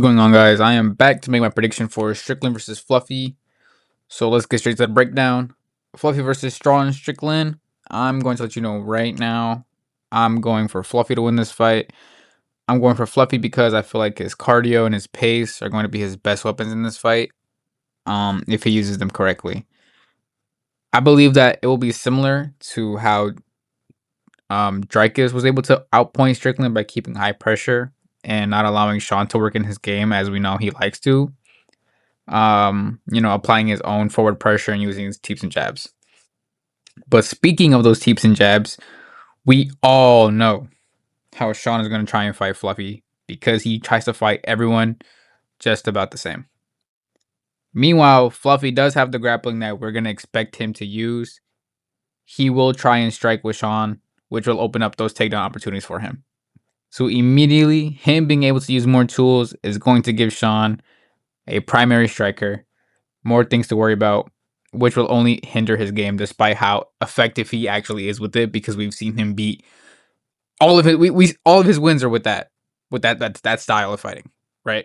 Going on, guys? I am back to make my prediction for Strickland versus Fluffy. So let's get straight to the breakdown. Fluffy versus Straw and Strickland. I'm going to let you know right now. I'm going for Fluffy to win this fight. I'm going for Fluffy because I feel like his cardio and his pace are going to be his best weapons in this fight. If he uses them correctly. I believe that it will be similar to how Dreykus was able to outpoint Strickland by keeping high pressure and not allowing Sean to work in his game as we know he likes to. Applying his own forward pressure and using his teeps and jabs. But speaking of those teeps and jabs, we all know how Sean is going to try and fight Fluffy because he tries to fight everyone just about the same. Meanwhile, Fluffy does have the grappling that we're going to expect him to use. He will try and strike with Sean, which will open up those takedown opportunities for him. So immediately, him being able to use more tools is going to give Sean a primary striker, more things to worry about, which will only hinder his game despite how effective he actually is with it, because we've seen him beat all of it. All of his wins are with that style of fighting, right?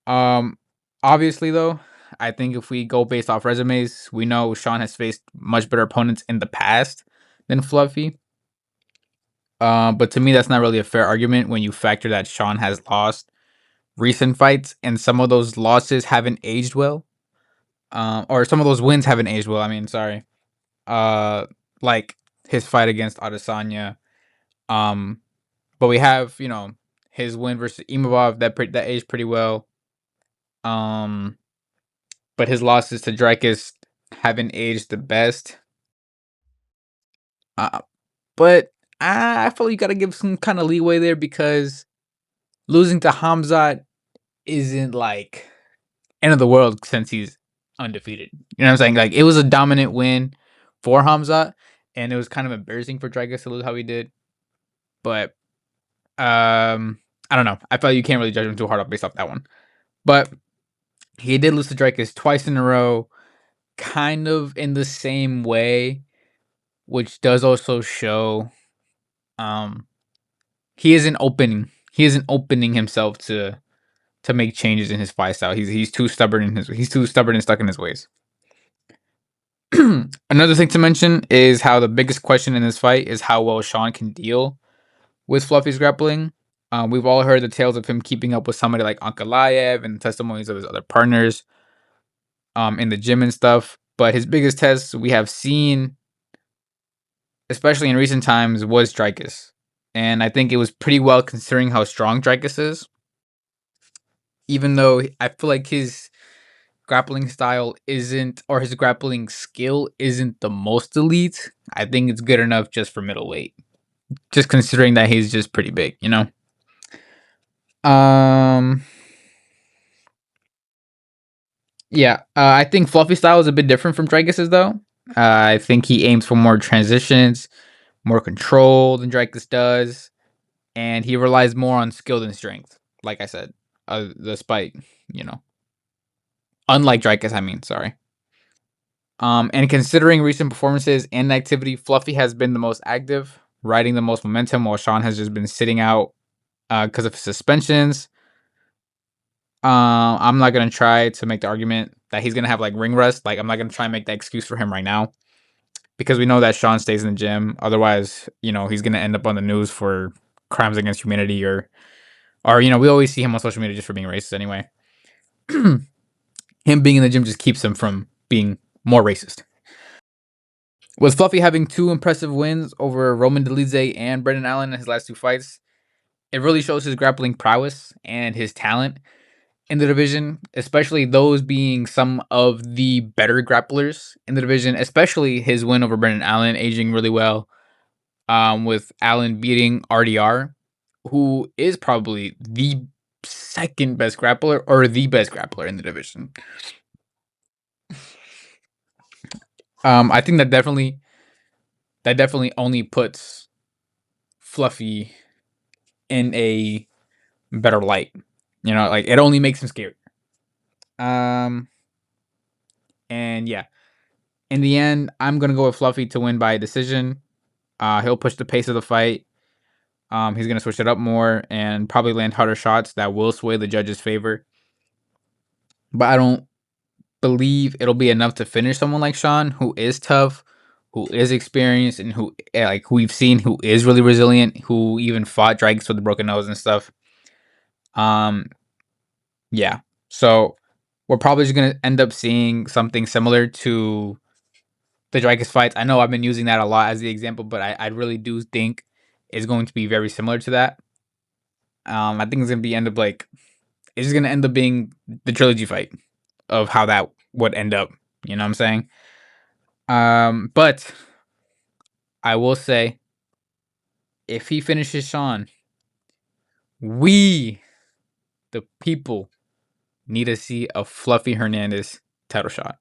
Obviously though, I think if we go based off resumes, we know Sean has faced much better opponents in the past than Fluffy. But to me, that's not really a fair argument when you factor that Sean has lost recent fights and some of those losses haven't aged well. Or some of those wins haven't aged well. I mean, sorry. Like his fight against Adesanya. But we have, his win versus Imavov that aged pretty well. But his losses to Dreykus haven't aged the best. But I feel you gotta give some kind of leeway there because losing to Hamzat isn't like end of the world since he's undefeated. You know what I'm saying? Like, it was a dominant win for Hamzat, and it was kind of embarrassing for Dreykus to lose how he did. But I don't know. I feel like you can't really judge him too hard based off that one. But he did lose to Dreykus twice in a row, kind of in the same way, which does also show he isn't opening himself to make changes in his fight style. He's too stubborn and stuck in his ways. Another thing to mention is how the biggest question in this fight is how well Sean can deal with Fluffy's grappling. We've all heard the tales of him keeping up with somebody like Ankalaev and testimonies of his other partners in the gym and stuff. But his biggest test we have seen, especially in recent times, was Dreykus. And I think it was pretty well considering how strong Dreykus is. Even though I feel like his grappling style isn't, or his grappling skill isn't the most elite, I think it's good enough just for middleweight. Just considering that he's just pretty big, you know? Yeah, I think Fluffy style is a bit different from Dreykus's though. I think he aims for more transitions, more control than Dreykus does, and he relies more on skill than strength. Like I said, despite, unlike Dreykus, sorry. And considering recent performances and activity, Fluffy has been the most active, riding the most momentum, while Sean has just been sitting out because of suspensions. I'm not gonna try to make the argument that he's gonna have like ring rust. Like, I'm not gonna try and make that excuse for him right now, because we know that Sean stays in the gym. Otherwise, he's gonna end up on the news for crimes against humanity, or we always see him on social media just for being racist anyway. Him being in the gym just keeps him from being more racist. With Fluffy having two impressive wins over Roman Dolidze and Brendan Allen in his last two fights, it really shows his grappling prowess and his talent in the division, especially those being some of the better grapplers in the division, especially his win over Brendan Allen, aging really well, with Allen beating RDR, who is probably the second best grappler or the best grappler in the division. I think that definitely only puts Fluffy in a better light. Like, it only makes him scary. And yeah, in the end, I'm gonna go with Fluffy to win by decision. He'll push the pace of the fight. He's gonna switch it up more and probably land harder shots that will sway the judge's favor. But I don't believe it'll be enough to finish someone like Sean, who is tough, who is experienced, and who we've seen who is really resilient, who even fought Dragons with a broken nose and stuff. Um, yeah. So we're probably just gonna end up seeing something similar to the Dragons fights. I know I've been using that a lot as the example, but I really do think it's going to be very similar to that. I think it's gonna be end up like it's just gonna end up being the trilogy fight of how that would end up. You know what I'm saying? But I will say, if he finishes Sean, we, the people, need to see a Fluffy Hernandez title shot.